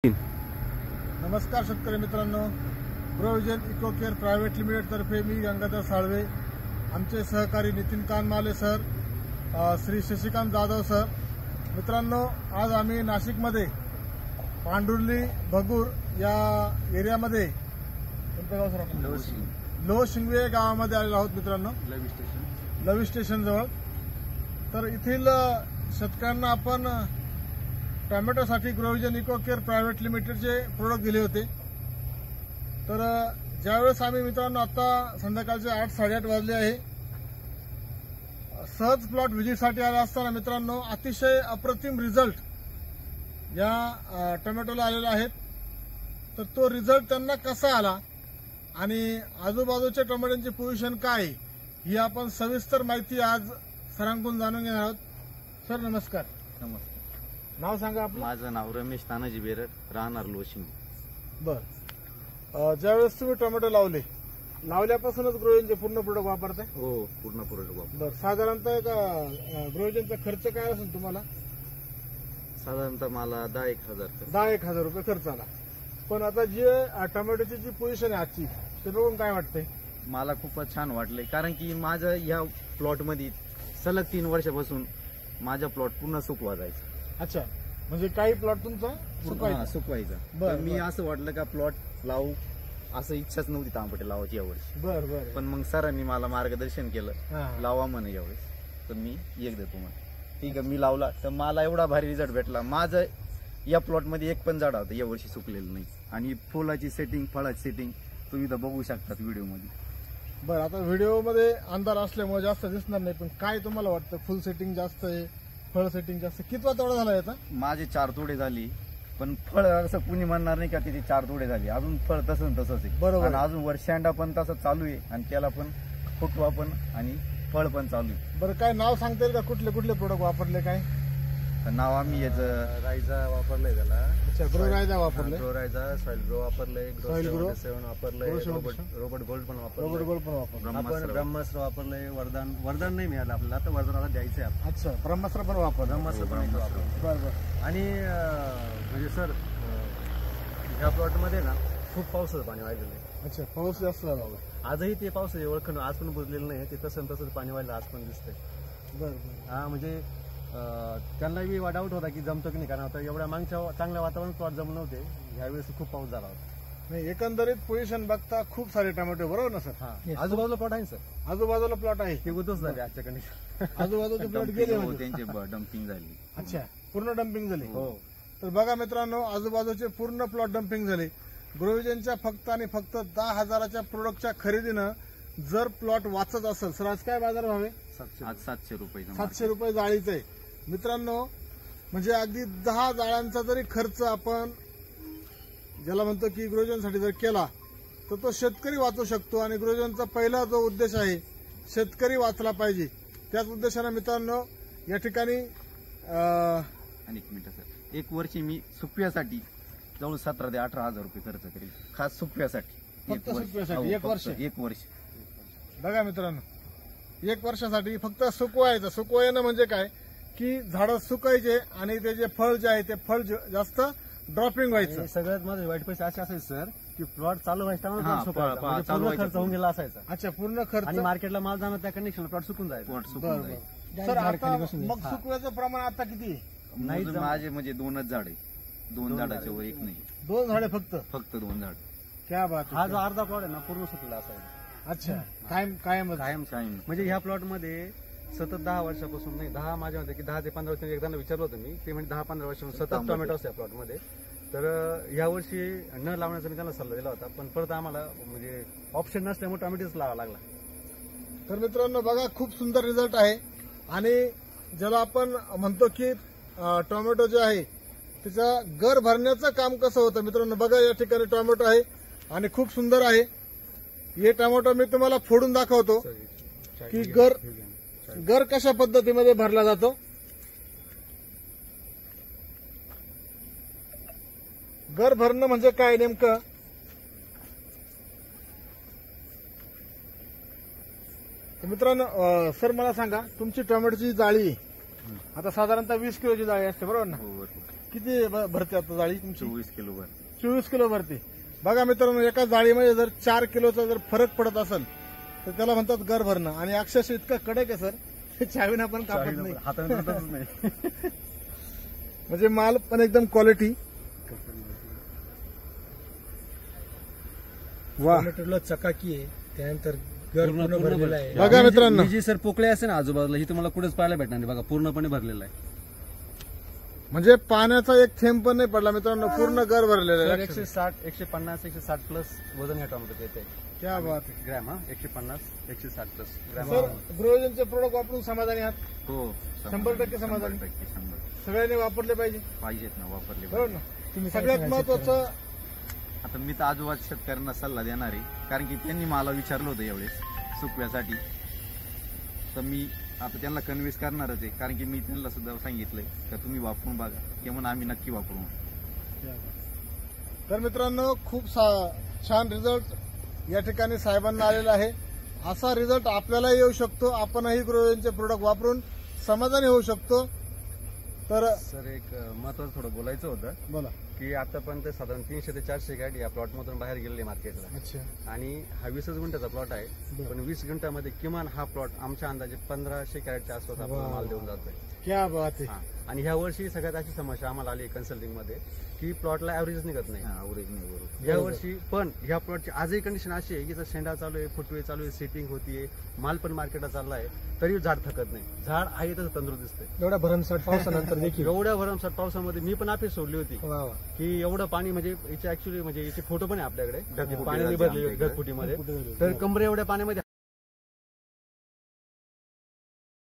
नमस्कार शेतकरी मित्रांनो, provision eco care private limited तर्फे मी गंगाधर साळवे, आमचे सहकारी नितीन कानमाले सर, श्री शशिकांत जाधव सर. मित्रांनो, आज आम्ही नाशिकमध्ये पांडुर्ली भगूर या एरियामध्ये कोणतं गाव सर? लोहशिंगवे गावामध्ये आलेलो आहोत मित्रांनो, लवी स्टेशन जवळ. तर येथील शेतकऱ्यांना आपण टोमॅटोसाठी प्रोव्हिजन इको केअर प्रायव्हेट लिमिटेडचे प्रोडक्ट दिले होते. तर ज्यावेळेस आम्ही मित्रांनो आता संध्याकाळचे 8-8:30 वाजले आहे, सहज प्लॉट व्हिजिटसाठी आले असताना मित्रांनो अतिशय अप्रतिम रिझल्ट या टोमॅटोला आलेला आहे. तर तो रिझल्ट त्यांना कसा आला आणि आजूबाजूच्या टोमॅटोची पोझिशन काय ही आपण सविस्तर माहिती आज सरांकडून जाणून घेणार आहोत. सर नमस्कार. नमस्कार. नाव सांगा आपलं. माझं नाव रमेश तानाजी बेरड, राहणार लोशिंग. बर, ज्यावेळेस तुम्ही टोमॅटो लावल्यापासूनच ग्रोविजनचे पूर्ण प्रोडक्ट वापरताय? हो, पूर्ण प्रोडक्ट वापर. बर, साधारणतः ग्रोविजनचा खर्च काय असेल तुम्हाला? साधारणतः मला 10-1,000 10-1,000 रुपये खर्च आला. पण आता जे टोमॅटोची जी पोझिशन आहे आजची, ते बघून काय वाटतंय? मला खूपच छान वाटले, कारण की माझं या प्लॉट मध्ये सलग 3 वर्षापासून माझा प्लॉट पूर्ण सुकवा जायचा. अच्छा, म्हणजे काही प्लॉट तुमचा सुकवायचा. बरं, मी असं वाटलं का प्लॉट लावू, असं इच्छाच नव्हती तांबटे लावायची यावेळेस. बर बर. पण मग सरांनी मला मार्गदर्शन केलं, हा. लावा म्हणे यावेळेस. तर मी एक देतो म्हणे, ठीक आहे. मी लावला तर मला एवढा भारी रिझल्ट भेटला. माझं या प्लॉट मध्ये एक पण झाड होतं यावर्षी सुकलेलं नाही. आणि फुलाची सेटिंग, फळाची सेटिंग तुम्ही इथं बघू शकतात व्हिडिओ मध्ये. बरं, आता व्हिडिओमध्ये अंधार असल्यामुळे जास्त दिसणार नाही, पण काय तुम्हाला वाटतं? फुल सेटिंग जास्त आहे, फळ सेटिंग जास्त? कितवा तोडा झाला याचा? माझे 4 तोडे झाली, पण फळ असं कुणी म्हणणार नाही का तिथे 4 तोडे झाले. अजून फळ तसंच आहे. बरोबर. आणि अजून वर्षांडा पण तसं चालू आहे, आणि त्याला पण फुटवा पण आणि फळ पण चालू आहे. बरं, काय नाव सांगता येईल का? कुठले कुठले प्रोडक्ट वापरले? काय तर नाव आम्ही याचं रायझा वापरलंय त्याला. अच्छा, ग्रो रायझा वापरले, ग्रो रायझा, सॉइल ग्रो वापरलंय, Soil Grow, 7 वापरलंय, रोबोट गोल्ड पण रोबोट वापरलंय, गोल्ड पण वापरले. आपण ब्रह्मास्त्र वापरलंय. वरदान नाही मिळालं आपल्याला, आता वरदानाला द्यायचंय आपण. अच्छा, ब्रह्मास्त्र पण वापरलं. ब्रह्मास्त्र पण इथं वापरलं. बरं बरं. आणि म्हणजे सर, ह्या प्लॉट मध्ये ना खूप पावसाचं पाणी वाहिलेलं आहे. अच्छा, पाऊस जास्त झाला होता. आजही ते पावसाची ओळखणं आज पण बुजलेलं नाही, ते तसंच पाणी वाहिलं आज पण दिसतंय. बरं बरं. हा, म्हणजे त्यांनाही डाऊट होता की जमतो की नाही, कारण आता एवढ्या मागच्या चांगल्या वातावरण प्लॉट जमून नव्हते. ह्यावेळेस खूप पाऊस झाला होता. नाही, एकंदरीत पोझिशन बघता खूप सारे टोमॅटो, बरोबर ना सर? हा, आजूबाजूला प्लॉट आहे सर. आजूबाजूला प्लॉट आहे. ते उद्ध्वस्त झाले आजच्या कंडिशन. आजूबाजूचे प्लॉट गेले हो, म्हणजे? त्यांची डम्पिंग झाली. अच्छा, पूर्ण डम्पिंग झाली. हो. तर बघा मित्रांनो, आजूबाजूचे पूर्ण प्लॉट डम्पिंग झाले. ग्रोविजनच्या फक्त आणि फक्त 10,000च्या प्रोडक्टच्या खरेदीनं जर प्लॉट वाचत असेल, सर आज काय बाजार भाव आहे? आज 700 रुपये. 700 रुपये जाळीचं आहे मित्रांनो. म्हणजे अगदी 10 जाळ्यांचा जरी खर्च आपण ज्याला म्हणतो की ग्रोविजनसाठी जर केला, तर तो शेतकरी वाचू शकतो. आणि ग्रोविजनचा पहिला जो उद्देश आहे, शेतकरी वाचला पाहिजे, त्याच उद्देशाने मित्रांनो या ठिकाणी आणि एक मिनिट सर, एक वर्षी मी सुकव्यासाठी जवळ 17,000 ते 18,000 रुपये खर्च करेल, खास सुकव्यासाठी. फक्त सुकव्यासाठी? एक वर्ष? एक वर्ष. बघा मित्रांनो, 1 वर्षासाठी फक्त सुकवायचं. सुकवायनं म्हणजे काय की झाडं सुकायचे आणि ते जे फळ जे आहे ते फळ जास्त ड्रॉपिंग व्हायचं. सगळ्यात माझे वाईट पैसे असे असायचे सर की प्लॉट चालू व्हायचा हा, म्हणजे पूर्ण खर्च होऊन गेला असायचा. अच्छा, पूर्ण खर्च. आणि मार्केटला माल जाणार त्या कंडिशन प्लॉट सुकून जायचा. प्लॉट बरं सुकून बरं. जाईल. सर आता मग सुकव्याचं प्रमाण आता किती आहे? नाही, माझे म्हणजे 2च झाड आहे. 2 झाडाच्या वर एक नाही, 2 झाडे फक्त? फक्त 2 झाड. क्या बात आहे. हा जो अर्धा प्लॉट आहे ना पूर्ण सुकलेला असायचा. अच्छा, कायम कायम कायम म्हणजे ह्या प्लॉट मध्ये सतत 10 वर्षापासून नाही, 10 माझ्या होते की 10 ते 15 वर्ष एकदा विचारलं होतं मी, ते म्हणजे 10-15 वर्षापासून सतत टोमॅटो असते प्लॉट मध्ये. तर यावर्षी न लावण्याचा मी त्यांना सल्ला दिला होता, पण परत आम्हाला म्हणजे ऑप्शन नसल्यामुळे टोमॅटोच लावा लागला. तर मित्रांनो बघा, खूप सुंदर रिझल्ट आहे. आणि ज्याला आपण म्हणतो की टोमॅटो जे आहे त्याचं गर भरण्याचं काम कसं होतं मित्रांनो, बघा या ठिकाणी टोमॅटो आहे आणि खूप सुंदर आहे. हे टोमॅटो मी तुम्हाला फोडून दाखवतो की गर कशा पद्धतीमध्ये भरला जातो. गर भरणं म्हणजे काय नेमकं? मित्रांनो, सर मला सांगा, तुमची टोमॅटोची जाळी आता साधारणतः 20 किलोची जाळी असते, बरोबर ना? किती भरते आता जाळी तुमची? 24 किलो भर. 24 किलो भरते. बघा मित्रांनो, एका जाळीमध्ये जर 4 किलोचा जर फरक पडत असेल तर त्याला म्हणतात गर भरणं. आणि अक्षरशः इतका कडक आहे सर, चावीनं पण कापत नाही, हाताने तुटतच नाही. म्हणजे माल पण एकदम क्वालिटी. वा, टोमॅटोला चकाकी आहे, त्यानंतर गर पूर्ण भरलेला आहे. बघा मित्रांनो, ही जी सर पोकळे असते ना आजूबाजूला, ही तुम्हाला कुठेच पाहायला भेटणार नाही. बघा पूर्णपणे भरलेला आहे. म्हणजे पाण्याचा एक थेंब पण नाही पडला मित्रांनो, पूर्ण गर भरलेलं सर आहे. 160, 150, 160 प्लस वजन ह्या टोमॅटोचं येते. क्या बात आहे. Gram 150, 160 plus gram. सर, ग्रोविजनचे प्रोडक्ट वापरून समाधानी आहात? हो 100% समाधान. 100% सगळ्यांनी वापरले पाहिजे, पाहिजेत ना, वापरले बरोबर पाहिजे. ना? तुम्ही काय सगळ्यात सांगाल महत्वाचं, आता मी तर आजूबाजू शेतकऱ्यांना सल्ला देणार आहे, कारण की त्यांनी मला विचारलं होतं यावेळेस सुकव्यासाठी. तर मी आता त्यांना कन्व्हिन्स करणारच आहे, कारण की मी त्यांना सुद्धा सांगितलंय का तुम्ही वापरून बघा, ते म्हणून आम्ही नक्की वापरू. तर मित्रांनो, खूप छान रिझल्ट या ठिकाणी साहेबांना आलेला आहे. असा रिझल्ट आपल्यालाही येऊ शकतो. आपणही ग्रोविजनचे प्रोडक्ट वापरून समाधानी होऊ शकतो. तर सर एक महत्वाचं थोडं बोलायचं होतं बोला. की आतापर्यंत साधारण 300 ते 400 गाडी या प्लॉटमधून बाहेर गेलेली मार्केटला. अच्छा, आणि हा 20 गुंठ्याचा प्लॉट आहे. बरं. पण 20 गुंठ्यामध्ये किमान हा प्लॉट आमच्या अंदाजे 1500 कॅरेटच्या आसपास आपल्याला वा. माल देऊन जातोय. क्या बात आहे. हा. आणि ह्या वर्षी सगळ्यात अशी समस्या आम्हाला आली कन्सल्टिंग मध्ये की प्लॉटला ऍव्हरेज निघत नाही. आवडेल नाही बरोबर. या वर्षी पण ह्या प्लॉटची आजही कंडिशन अशी आहे की जर शेंडा चालू आहे, फुटवे चालू आहे, सेटिंग होतीये, माल पण मार्केटला चालला आहे, तरी झाड थकत नाही. झाड आहे तसं तंदुरुस्त दिसतंय. एवढ्या भरमसाठ पावसानंतर देखील. एवढ्या भरमसाठ पावसामध्ये मी पण अपेक्षा सोडली होती वा वा. की एवढं पाणी, म्हणजे याचे ऍक्च्युली म्हणजे याचे फोटो पण आहे आपल्याकडे, ढगफुटी पाण्याने राहते भरली आमच्या इकडे. ढगफुटीमध्ये. ढगफुटी भरली. तर कमरे एवढ्या पाण्यामध्ये